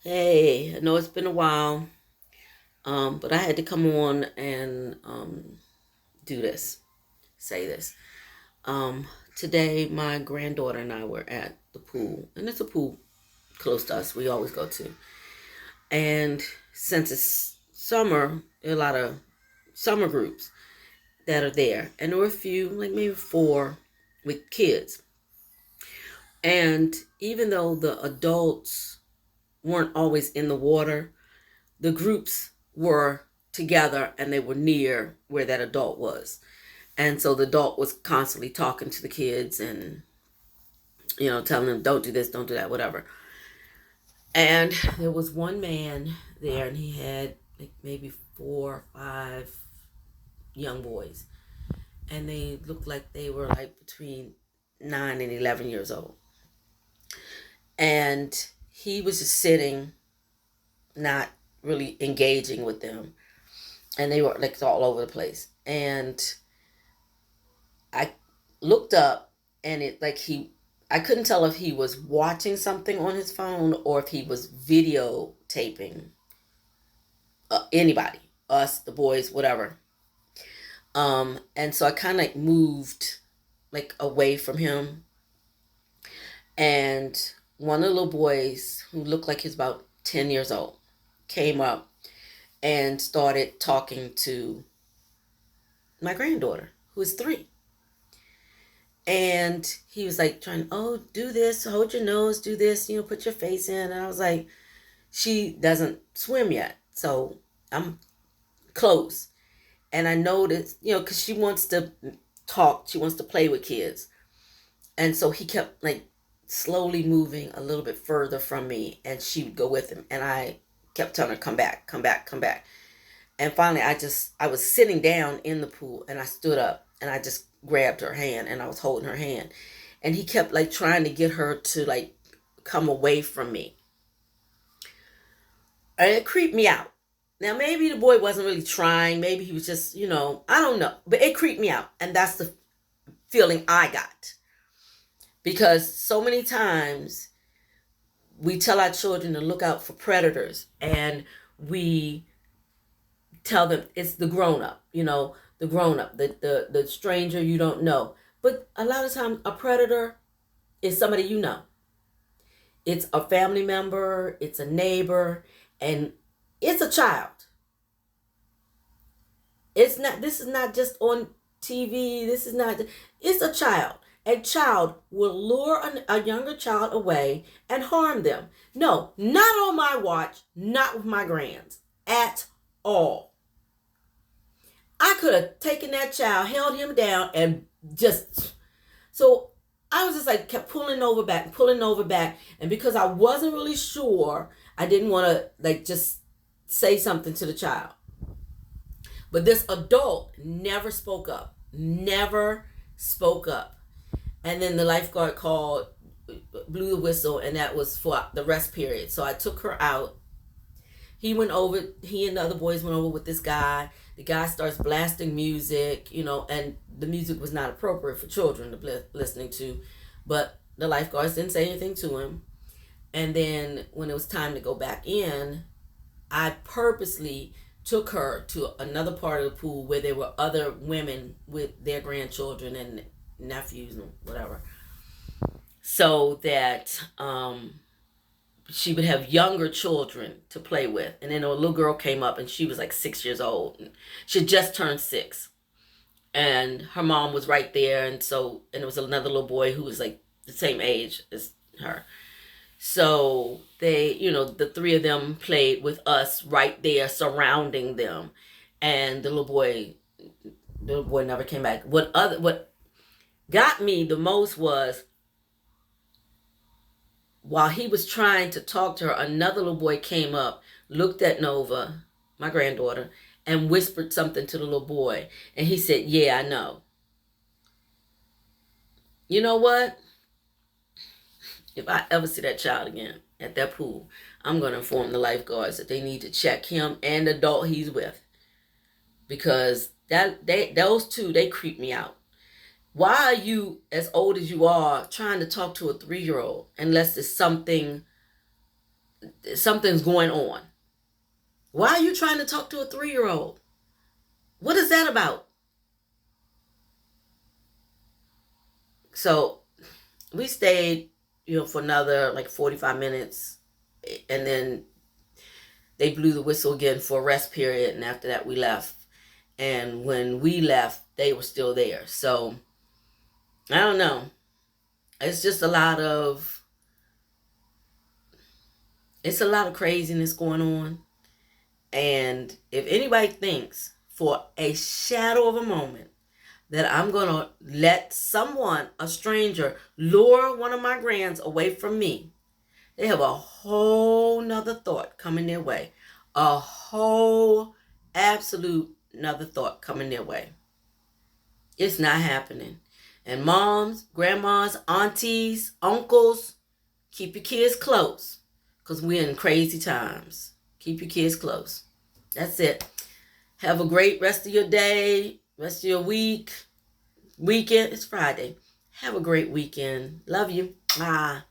Hey, I know it's been a while, but I had to come on and do this, say this. Today, my granddaughter and I were at the pool, and it's a pool close to us we always go to. And since it's summer, there are a lot of summer groups that are there, and there were a few, like maybe four, with kids. And even though the adults weren't always in the water, the groups were together and they were near where that adult was. And so the adult was constantly talking to the kids and, telling them, don't do this, don't do that, whatever. And there was one man there and he had like maybe 4 or 5 young boys. And they looked like they were like between 9 and 11 years old. And he was just sitting, not really engaging with them. And they were like all over the place. And I looked up and I couldn't tell if he was watching something on his phone or if he was videotaping anybody, us, the boys, whatever. And so I kind of like moved like away from him. And one of the little boys who looked like he was about 10 years old came up and started talking to my granddaughter, who is 3. And he was like trying, oh, do this, hold your nose, do this, put your face in. And I was like, she doesn't swim yet. So I'm close. And I noticed, because she wants to talk, she wants to play with kids. And so he kept like slowly moving a little bit further from me and she would go with him. And I kept telling her, come back, come back, come back. And finally, I was sitting down in the pool and I stood up and I just grabbed her hand and I was holding her hand. And he kept like trying to get her to like come away from me. And it creeped me out. Now, maybe the boy wasn't really trying. Maybe he was just, I don't know. But it creeped me out. And that's the feeling I got. Because so many times we tell our children to look out for predators and we tell them it's the grown up, the grown up, the stranger you don't know. But a lot of times a predator is somebody you know. It's a family member, it's a neighbor, and it's a child. This is not just on TV. This is not, it's a child. A child will lure a younger child away and harm them. No, not on my watch, not with my grands at all. I could have taken that child, held him down, and just. So I was just like, kept pulling over back, pulling over back. And because I wasn't really sure, I didn't want to, like, just say something to the child. But this adult never spoke up, never spoke up. And then the lifeguard called, blew the whistle, and that was for the rest period. So I took her out. He and the other boys went over with this guy. The guy starts blasting music, and the music was not appropriate for children to be listening to. But the lifeguards didn't say anything to him. And then when it was time to go back in, I purposely took her to another part of the pool where there were other women with their grandchildren and nephews and whatever. So that she would have younger children to play with. And then a little girl came up and she was like 6 years old. And she had just turned 6. And her mom was right there. And there was another little boy who was like the same age as her. So they, the 3 of them played with us right there, surrounding them. And the little boy never came back. What got me the most was while he was trying to talk to her, another little boy came up, looked at Nova, my granddaughter, and whispered something to the little boy. And he said, yeah, I know. You know what? If I ever see that child again at that pool, I'm going to inform the lifeguards that they need to check him and the adult he's with. Because those two, they creep me out. Why are you, as old as you are, trying to talk to a 3-year-old unless it's something something's going on. Why are you trying to talk to a 3-year-old? What is that about? So we stayed, for another like 45 minutes. And then they blew the whistle again for a rest period. And after that, we left. And when we left, they were still there. So I don't know. It's just a lot of craziness going on. And if anybody thinks for a shadow of a moment that I'm going to let someone, a stranger, lure one of my grands away from me, they have a whole nother thought coming their way. A whole absolute nother thought coming their way. It's not happening. And moms, grandmas, aunties, uncles, keep your kids close, because we're in crazy times. Keep your kids close. That's it. Have a great rest of your day, rest of your weekend. It's Friday. Have a great weekend. Love you. Bye.